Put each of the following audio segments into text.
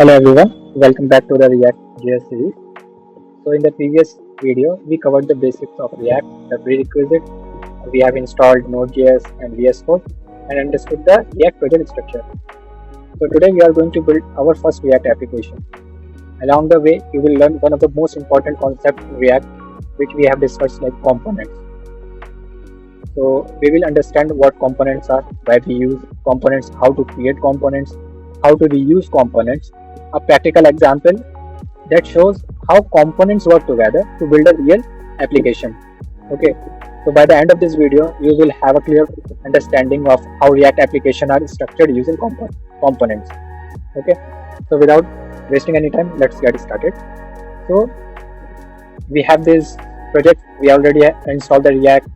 Hello everyone, welcome back to the React JS series. So in the previous video, we covered the basics of React, the prerequisite. We have installed Node.js and VS Code and understood the React project structure. So today we are going to build our first React application. Along the way, you will learn one of the most important concepts in React, which we have discussed, like components. So we will understand what components are, why we use components, how to create components, how to reuse components. A practical example that shows how components work together to build a real application. Okay, so by the end of this video, you will have a clear understanding of how React applications are structured using components. Okay, so without wasting any time, let's get started. So we have this project. We already installed the React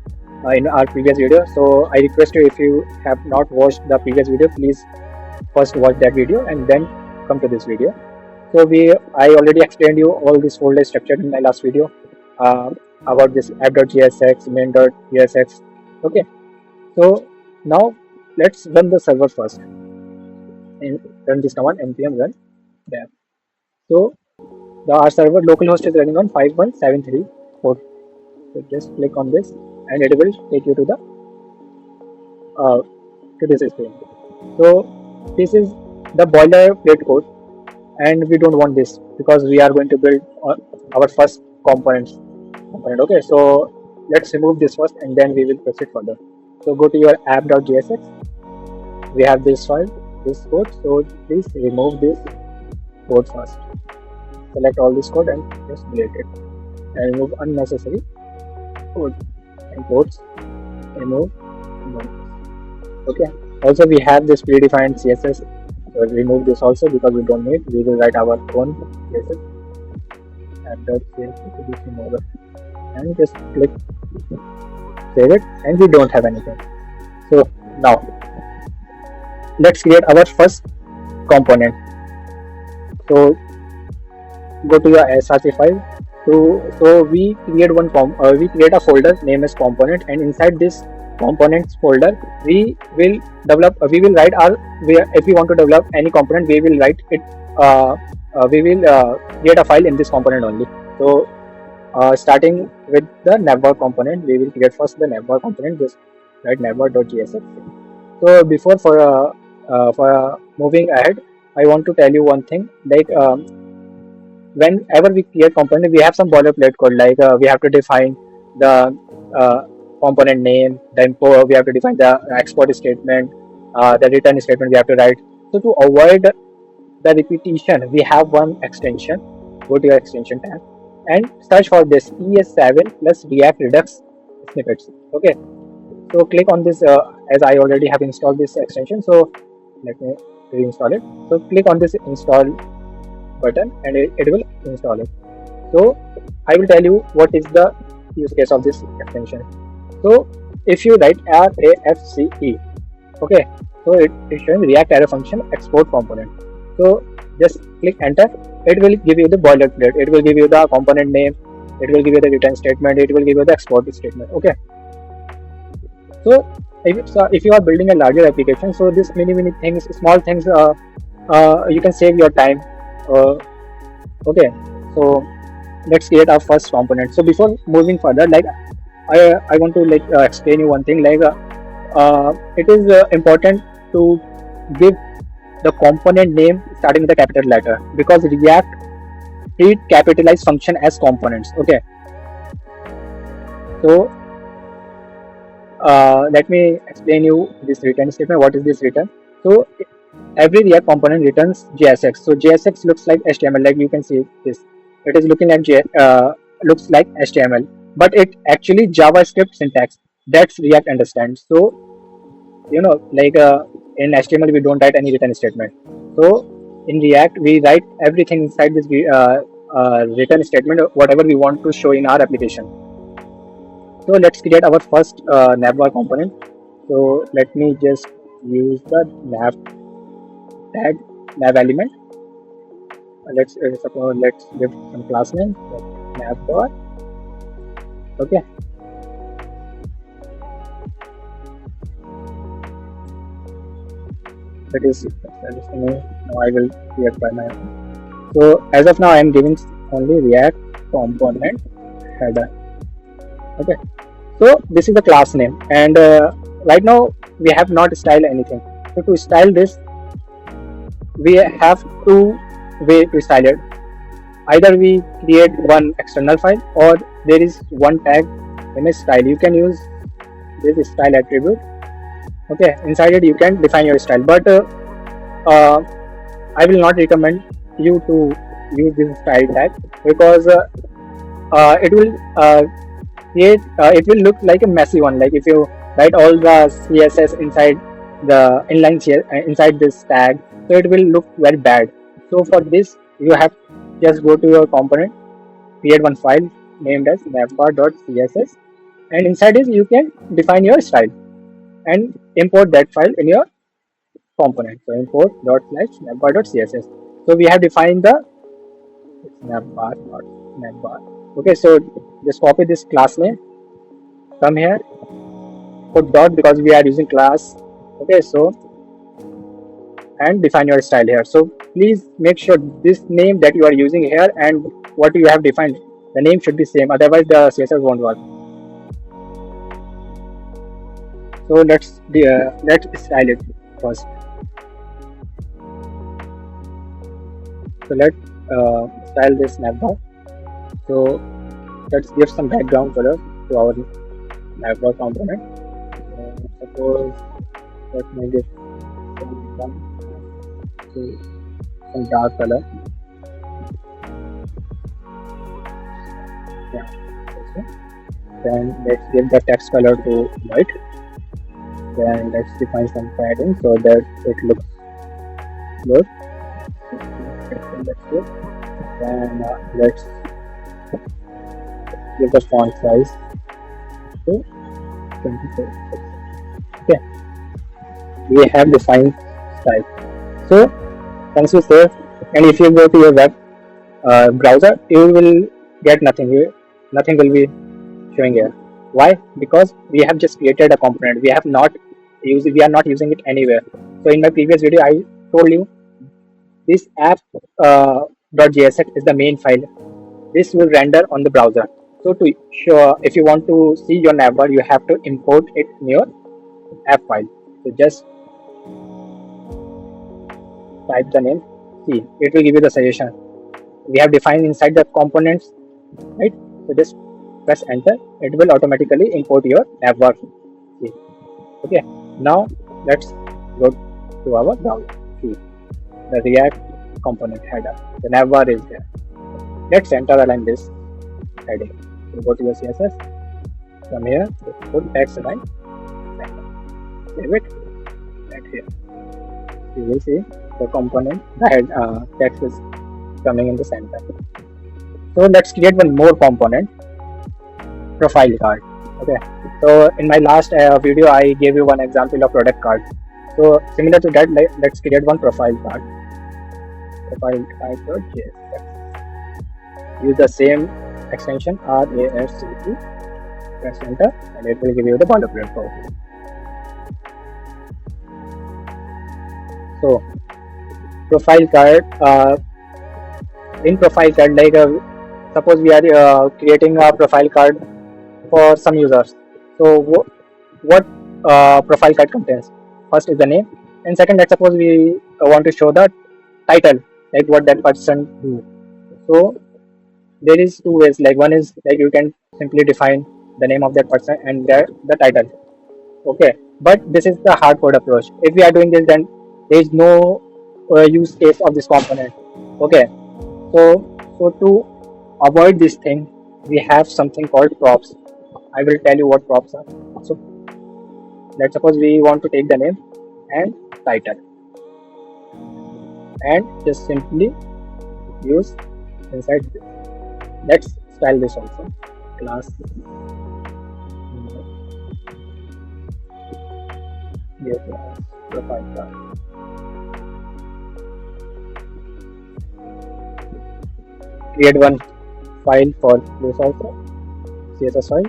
in our previous video. So I request you, if you have not watched the previous video, please first watch that video and then come to this video. So I already explained you all this folder structure in my last video about this app.jsx, main.jsx. Okay, so now let's run the server first and run this command npm run there. So our server localhost is running on 5173 port. So just click on this and it will take you to the to this screen. So this is the boilerplate code, and we don't want this because we are going to build our first component. Okay, so let's remove this first and then we will proceed further. So go to your app.jsx. We have this file, this code. So please remove this code first. Select all this code and just delete it and remove unnecessary code and codes. Remove. Okay, also we have this predefined css. So remove this also because we don't need. We will write our own css and and just click save it, and we don't have anything. So now let's create our first component. So go to your src file. So we create we create a folder named as component, and inside this components folder we will write our, if we want to develop any component, we will write it, we will create a file in this component only. So starting with the navbar component, we will create first the navbar component. Just write navbar.jsx. So before for moving ahead, I want to tell you one thing, like whenever we create component, we have some boilerplate code, like we have to define the component name, then we have to define the export statement, the return statement we have to write. So to avoid the repetition, we have one extension. Go to your extension tab and search for this ES7 plus React Redux snippets. Okay, so click on this, as I already have installed this extension, so let me reinstall it. So click on this install button and it will install it. So I will tell you what is the use case of this extension. So if you write RAFCE, okay, so it is showing React arrow function export component. So just click enter. It will give you the boilerplate. It will give you the component name. It will give you the return statement. It will give you the export statement. Okay. So if you are building a larger application, so this many things, small things, you can save your time. Okay. So let's create our first component. So before moving further, like I want to explain you one thing, like it is important to give the component name starting with a capital letter, because React treat capitalized function as components. Okay, so let me explain you this return statement. What is this return? So every React component returns JSX. So JSX looks like HTML, like you can see this. It is looking like looks like HTML, but it actually JavaScript syntax that's React understands. So like in HTML we don't write any return statement. So in React we write everything inside this return statement, whatever we want to show in our application. So let's create our first navbar component. So let me just use the nav tag nav element. Let's suppose let's give some class name, navbar. Okay, that is now I will create by my own. So as of now, I am giving only React component header. Okay. So this is the class name, and right now we have not styled anything. So to style this, we have two way to style it. Either we create one external file, or there is one tag in a style. You can use this style attribute. Okay, inside it you can define your style, but uh, I will not recommend you to use this style tag, because it will create it will look like a messy one. Like if you write all the css inside the inline inside this tag, so it will look very bad. So for this, you have just go to your component, create one file named as navbar.css, and inside it you can define your style and import that file in your component. So import dot slash navbar.css. So we have defined the navbar. Okay, so just copy this class name, come here, put dot because we are using class. Okay, so and define your style here. So please make sure this name that you are using here and what you have defined, the name should be same, otherwise the css won't work. So let's style it first. So let's style this navbar. So let's give some background color to our navbar component. Suppose let me give some dark color. Yeah. Okay. Then let's give the text color to white. Then let's define some padding so that it looks good. That's good. Then let's give the font size to 24. Okay, we have defined style. So once you save, and if you go to your web browser, you will get nothing. Nothing will be showing here. Why? Because we have just created a component. We are not using it anywhere. So in my previous video, I told you this app .jsx is the main file. This will render on the browser. So to show, if you want to see your navbar, you have to import it in your app file. So just type the name. See, it will give you the suggestion. We have defined inside the components, right? So just press enter. It will automatically import your navbar. See. Okay. Now let's go to our browser. See, the React component header. The navbar is there. Let's center align this heading. So go to your CSS. From here, put text align. Save it. Right here. You will see the component, the head text is coming in the center. So let's create one more component, profile card. Okay. So in my last video, I gave you one example of product card. So similar to that, let's create one profile card. Profile card.js. Use the same extension RASCT. Press enter, and it will give you the boilerplate code. So profile card, in profile card, like suppose we are creating a profile card for some users. So what profile card contains? First is the name, and second, let's suppose we want to show the title, like what that person do. So there is two ways. Like one is like you can simply define the name of that person and the title. Okay, but this is the hardcode approach. If we are doing this, then there is no use case of this component. Okay, so to avoid this thing, we have something called props. I will tell you what props are. So let's suppose we want to take the name and title, and just simply use inside this. Let's style this also. Class profile card. Create one file for this also, CSS file,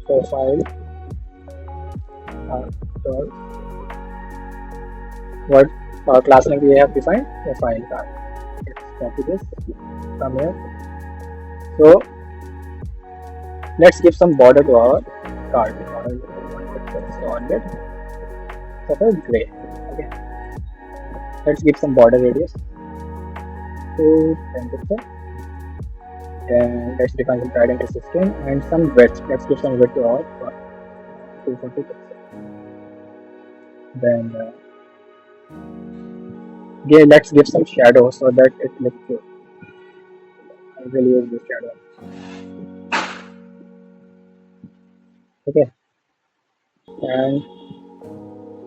profile what class name we have defined, profile card. Let's copy this from here. So let's give some border to our card. Solid, suppose gray. Okay. Let's give some border radius to 10 pixels. Then let's define some trident system and some width. Let's give some width to our 240 pixels. Then let's give some shadow so that it looks good. I will use this shadow. Okay, and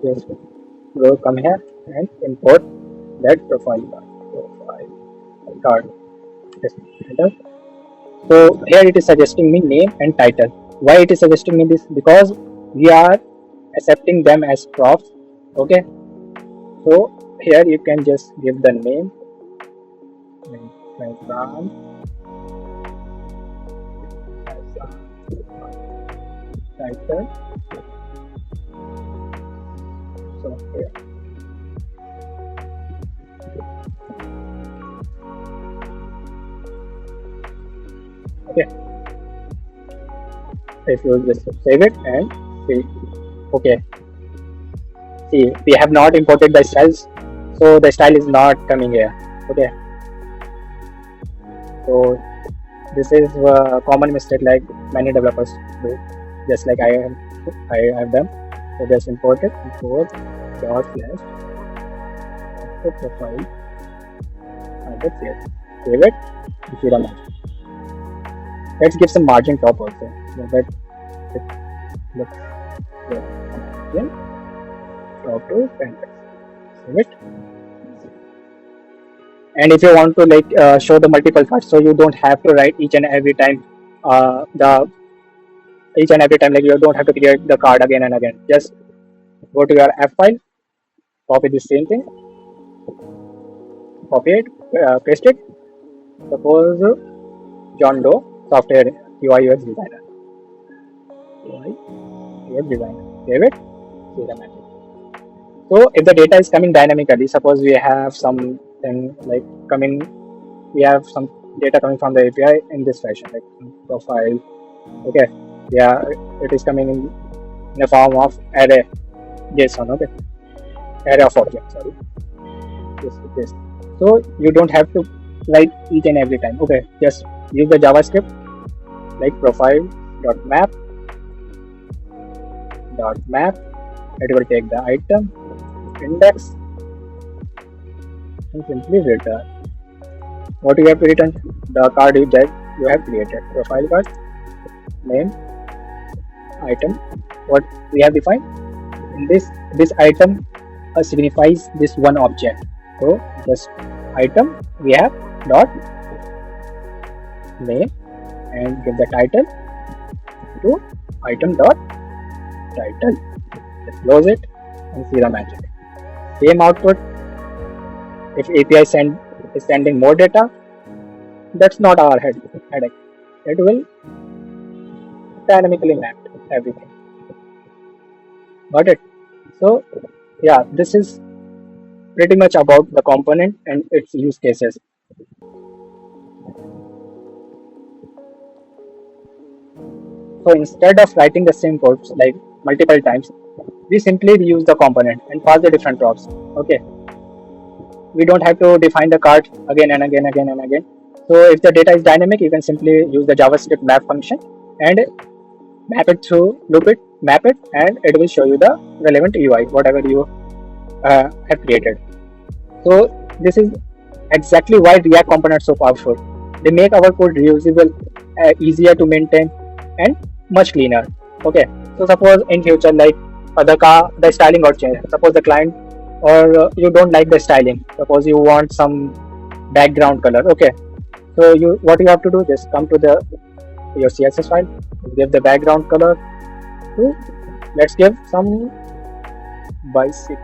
just go come here and import that profile card. Just enter. So here it is suggesting me name and title. Why it is suggesting me this? Because we are accepting them as props. Okay, so here you can just give the name title. So here. Okay, if you just save it and see. Okay, see, we have not imported the styles, so the style is not coming here. Okay, so this is a common mistake like many developers do, just like I have done. So just import it, import dot slash profile, save it, see the match. Let's give some margin top also, so that it looks good. Margin top to 10. Save it. And if you want to like show the multiple cards, so you don't have to write each and every time like you don't have to create the card again and again. Just go to your app file, copy the same thing, copy it, paste it. Suppose John Doe software UI UX designer. UI UX designer. Save it. See the magic. So if the data is coming dynamically, suppose we have something like we have some data coming from the API in this fashion, like profile. Okay, yeah, it is coming in the form of array JSON. Okay, array of objects. Sorry, this. So you don't have to write each and every time. Okay, just use the JavaScript like profile.map. It will take the item index and simply return. What you have to return? The card you have created. Profile card, name, item. What we have defined in this item signifies this one object. So just item we have dot name and give the title to item dot title. Just close it and see the magic. Same output. If API is sending more data, that's not our headache. It will dynamically map everything. Got it? So yeah, this is pretty much about the component and its use cases. So instead of writing the same codes like multiple times, we simply reuse the component and pass the different props. Okay, we don't have to define the card again and again. So if the data is dynamic, you can simply use the JavaScript map function and map it, and it will show you the relevant UI, whatever you have created. So this is exactly why React components are so powerful. They make our code reusable, easier to maintain, and much cleaner. Okay, so suppose in future, like the styling got changed. Suppose the client or you don't like the styling. Suppose you want some background color. Okay, so what you have to do, just come to your CSS file, give the background color to, let's give some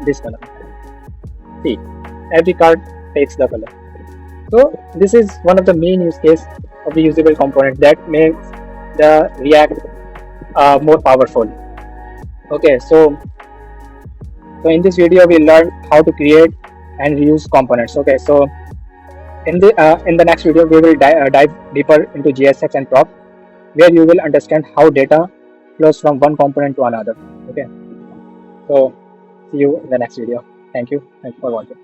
this color. See, every card takes the color. So this is one of the main use case of the reusable component that makes the React more powerful. Okay, so in this video we learned how to create and reuse components. Okay, so In the next video, we will dive deeper into GSX and prop, where you will understand how data flows from one component to another. Okay, so see you in the next video. Thank you for watching.